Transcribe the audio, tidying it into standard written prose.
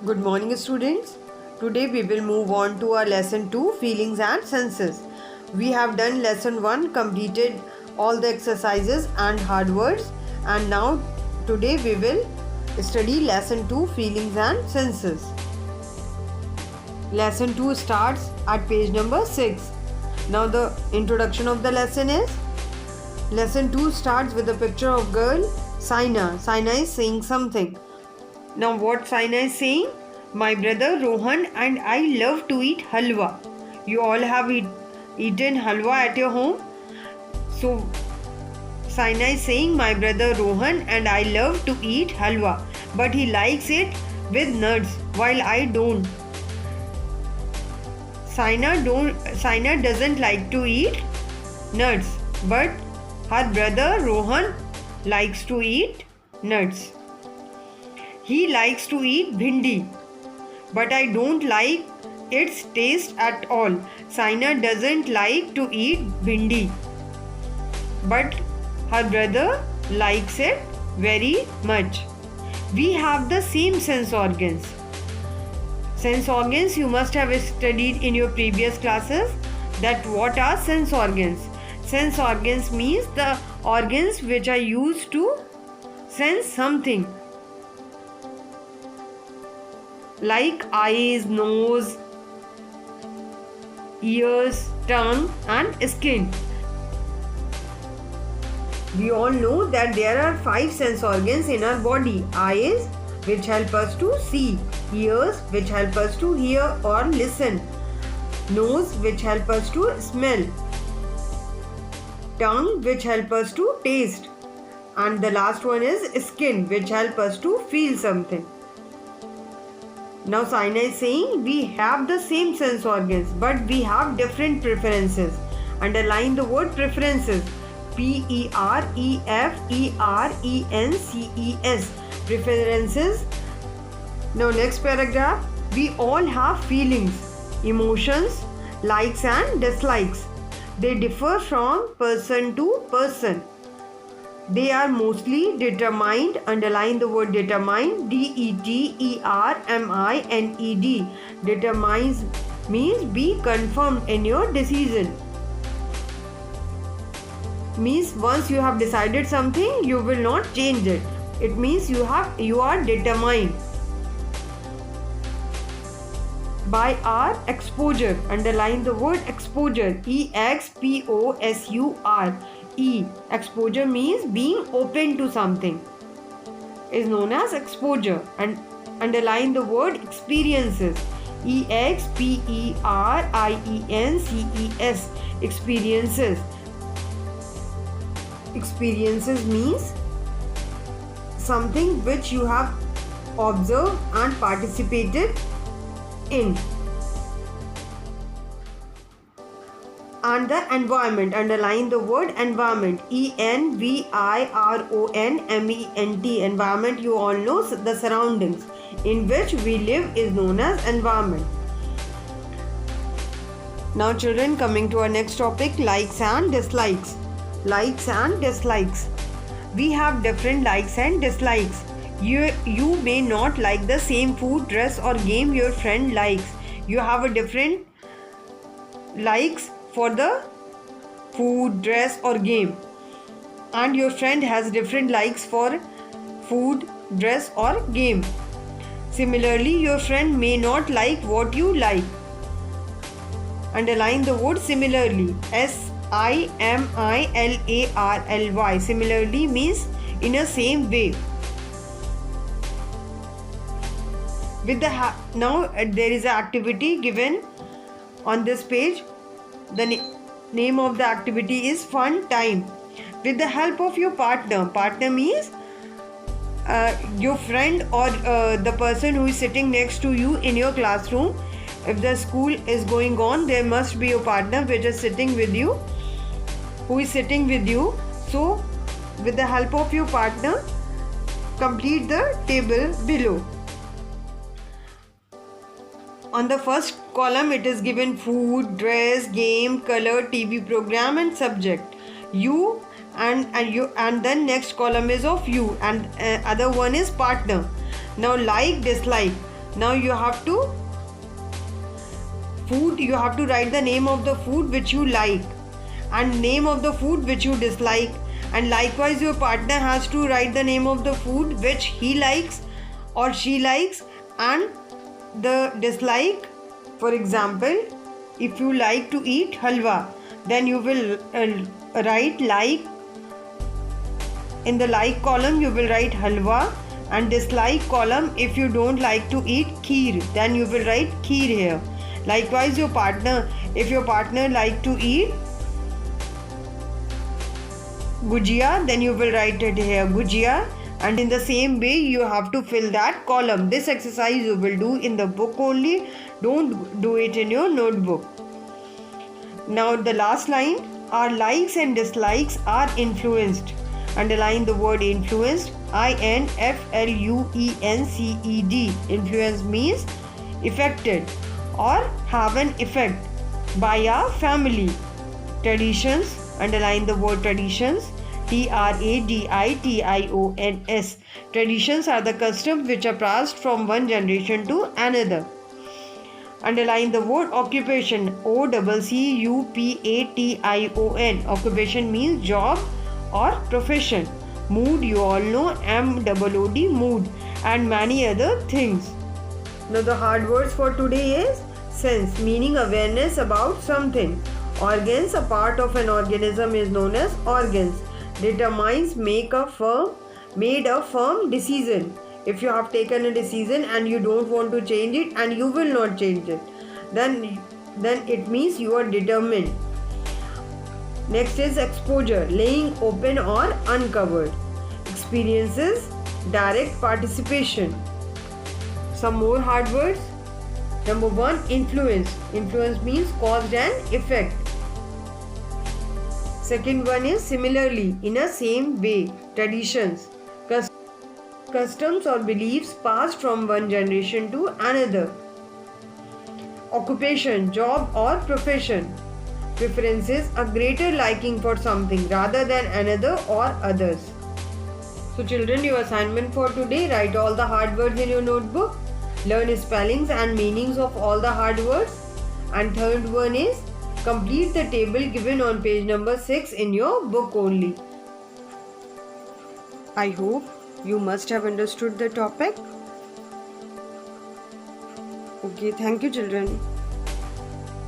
Good morning, students. Today we will move on to our lesson 2, feelings and senses. We have done lesson 1, completed all the exercises and hard words, and now today we will study lesson 2, feelings and senses. Lesson 2 starts at page number 6. Now the introduction of the lesson is, lesson 2 starts with a picture of girl Saina. Saina is saying something. Now what Saina is saying? My brother Rohan and I love to eat halwa. You all have eaten halwa at your home. So Saina is saying my brother Rohan and I love to eat halwa, but he likes it with nuts while I don't. Saina doesn't like to eat nuts, but her brother Rohan likes to eat nuts. He likes to eat bhindi, but I don't like its taste at all. Saina doesn't like to eat bhindi, but her brother likes it very much. We have the same sense organs. Sense organs you must have studied in your previous classes. That what are sense organs? Sense organs means the organs which are used to sense something, like eyes, nose, ears, tongue and skin. We all know that there are 5 sense organs in our body. Eyes, which help us to see. Ears, which help us to hear or listen. Nose, which help us to smell. Tongue, which help us to taste. And the last one is skin, which help us to feel something. Now Saina is saying we have the same sense organs, but we have different preferences. Underline the word preferences. Preferences. Preferences. Now next paragraph. We all have feelings, emotions, likes and dislikes. They differ from person to person. They are mostly determined. Underline the word determined. DETERMINED. Determines means be confirmed in your decision. Means once you have decided something, you will not change it. It means you are determined. By our exposure. Underline the word exposure. EXPOSUR. Exposure means being open to something, is known as exposure. And underline the word experiences. EXPERIENCES. Experiences. Experiences means something which you have observed and participated in. And the environment. Underline the word environment. ENVIRONMENT. Environment, you all know, the surroundings in which we live is known as environment. Now children, coming to our next topic, likes and dislikes. Likes and dislikes. We have different likes and dislikes. You may not like the same food, dress or game your friend likes. You have a different likes for the food, dress or game, and your friend has different likes for food, dress or game. Similarly, your friend may not like what you like. Underline the word similarly. SIMILARLY. Similarly means in a same way. Now there is an activity given on this page. The name of the activity is fun time. With the help of your partner. Partner means your friend or the person who is sitting next to you in your classroom. If the school is going on, there must be a partner which is sitting with you, who is sitting with you. So with the help of your partner, complete the table below. On the first column, it is given food, dress, game, color, TV program and subject. You and then next column is of you and other one is partner. Now like, dislike. Now you have to write the name of the food which you like and name of the food which you dislike, and likewise your partner has to write the name of the food which he likes or she likes and the dislike. For example, if you like to eat halwa, then you will write like, in the like column you will write halwa, and dislike column, if you don't like to eat kheer, then you will write kheer here. Likewise your partner, if your partner like to eat gujia, then you will write it here gujia, and in the same way you have to fill that column. This exercise you will do in the book only, don't do it in your notebook. Now the last line, our likes and dislikes are influenced. Underline the word influenced, influenced. Influence means affected or have an effect by our family. Traditions, underline the word traditions, traditions. Traditions are the customs which are passed from one generation to another. Underline the word occupation, occupation. Occupation means job or profession. Mood, you all know, mood, mood, and many other things. Now the hard words for today is sense, meaning awareness about something. Organs, a part of an organism is known as organs. Determines, made a firm decision. If you have taken a decision and you don't want to change it and you will not change it, then it means you are determined. Next is exposure, laying open or uncovered. Experiences, direct participation. Some more hard words. Number 1, influence. Influence means cause and effect. Second one is similarly, in a same way. Traditions, customs or beliefs passed from one generation to another. Occupation, job or profession. Preferences, a greater liking for something rather than another or others. So children, your assignment for today, write all the hard words in your notebook. Learn spellings and meanings of all the hard words. And third one is, complete the table given on page number 6 in your book only. I hope you must have understood the topic. Okay, thank you children.